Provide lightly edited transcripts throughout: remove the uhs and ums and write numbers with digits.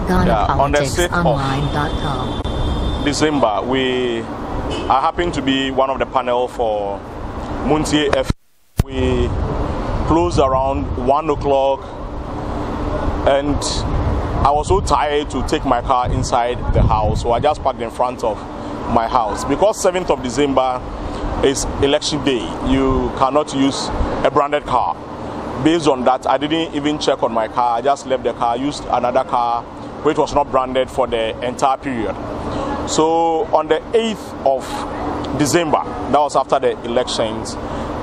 On the 6th of December, I happen to be one of the panel for Montie F. We closed around 1 o'clock, and I was so tired to take my car inside the house, so I just parked in front of my house. Because 7th of December is election day, you cannot use a branded car. Based on that, I didn't even check on my car. I just left the car, used another car which was not branded for the entire period. So on the 8th of December, that was after the elections,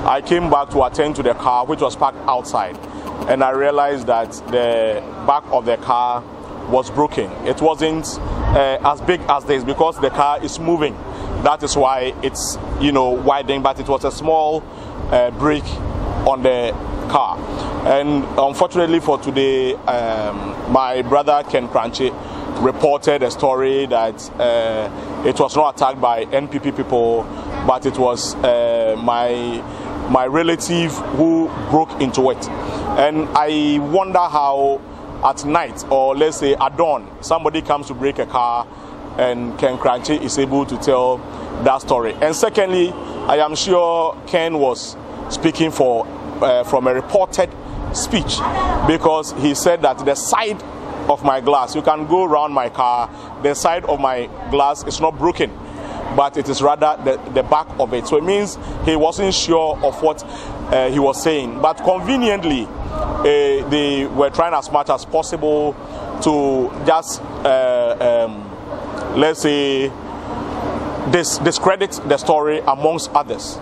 I came back to attend to the car which was parked outside, and I realized that the back of the car was broken. It wasn't as big as this because the car is moving. That is why it's widening, but it was a small break on the car. And unfortunately for today, my brother Ken Kranche reported a story that it was not attacked by NPP people, but it was my relative who broke into it. And I wonder how at night, or let's say at dawn, somebody comes to break a car and Ken Kranche is able to tell that story. And secondly, I am sure Ken was speaking from a reported speech, because he said that the side of my glass, you can go around my car, the side of my glass is not broken, but it is rather the back of it. So it means he wasn't sure of what he was saying. But conveniently, they were trying as much as possible to just, let's say, discredit the story amongst others.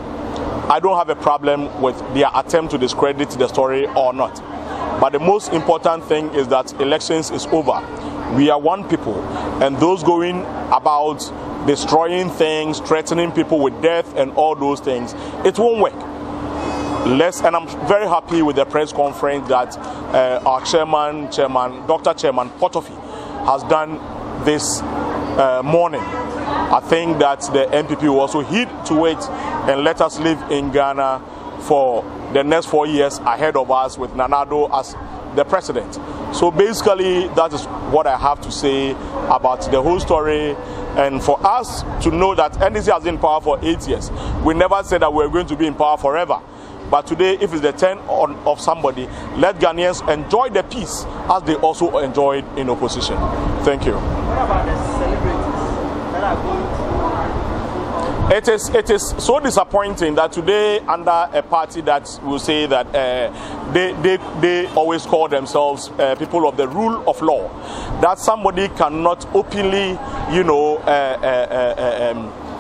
I don't have a problem with their attempt to discredit the story or not. But the most important thing is that elections is over. We are one people, and those going about destroying things, threatening people with death and all those things, it won't work. And I'm very happy with the press conference that our chairman, Dr. Chairman Potofi, has done this morning. I think that the NPP will also heed to it and let us live in Ghana for the next 4 years ahead of us with Nanado as the president. So basically, that is what I have to say about the whole story. And for us to know that NDC has been in power for 8 years, we never said that we're going to be in power forever. But today, if it's the turn of somebody, let Ghanaians enjoy the peace as they also enjoyed in opposition. Thank you. What about the celebrities that are going to... It is so disappointing that today, under a party that will say that they always call themselves people of the rule of law, that somebody cannot openly,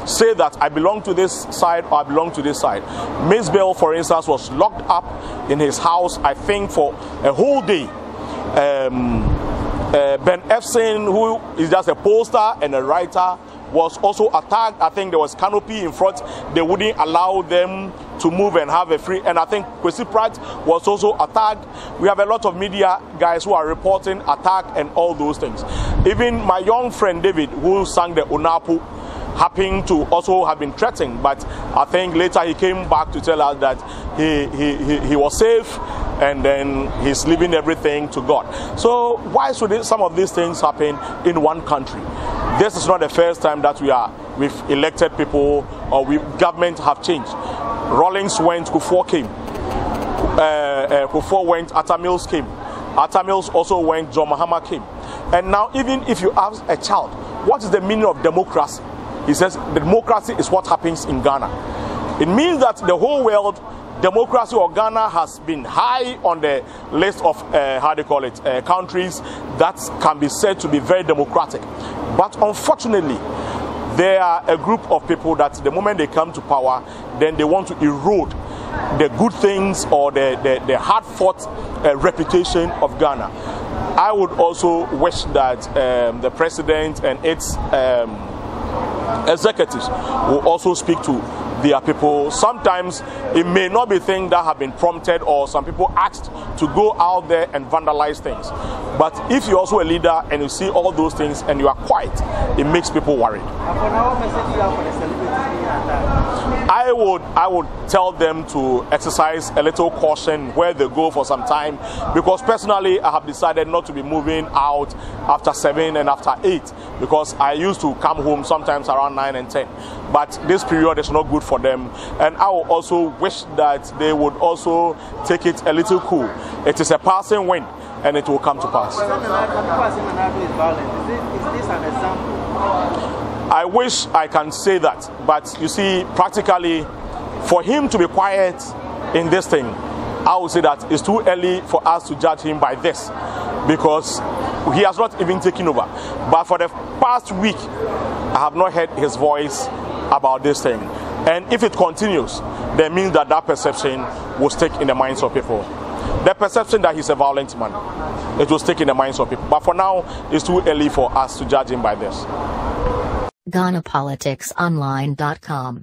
say that I belong to this side or I belong to this side. Miss Bell, for instance, was locked up in his house, I think, for a whole day. Ben Efson, who is just a poster and a writer, was also attacked. I think there was canopy in front. They wouldn't allow them to move and have a free. And I think Kwesi Pratt was also attacked. We have a lot of media guys who are reporting attack and all those things. Even my young friend David, who sang the Unapu, happened to also have been threatened, but I think later he came back to tell us that he was safe, and then he's leaving everything to God. So why should some of these things happen in one country? This is not the first time that we've elected people or government have changed. Rawlings went, Kufuor came. Kufuor went, Atta Mills came. Atta Mills also went, John Mahama came. And now even if you ask a child, what is the meaning of democracy? He says democracy is what happens in Ghana. It means that the whole world, democracy or Ghana has been high on the list of, countries that can be said to be very democratic. But unfortunately, there are a group of people that the moment they come to power, then they want to erode the good things or the hard-fought reputation of Ghana. I would also wish that the president and its executives will also speak to their people. Sometimes it may not be things that have been prompted or some people asked to go out there and vandalize things. But if you're also a leader and you see all those things and you are quiet, it makes people worried. And for now, what message do you have for the celebrities? I would tell them to exercise a little caution where they go for some time, because personally I have decided not to be moving out after 7 and after 8, because I used to come home sometimes around 9 and 10. But this period is not good for them, and I will also wish that they would also take it a little cool. It is a passing wind, and it will come to pass. Is this an example? I wish I can say that, but you see, practically, for him to be quiet in this thing, I would say that it's too early for us to judge him by this, because he has not even taken over. But for the past week, I have not heard his voice about this thing. And if it continues, then means that that perception will stick in the minds of people. The perception that he's a violent man, it will stick in the minds of people. But for now, it's too early for us to judge him by this. GhanaPoliticsOnline.com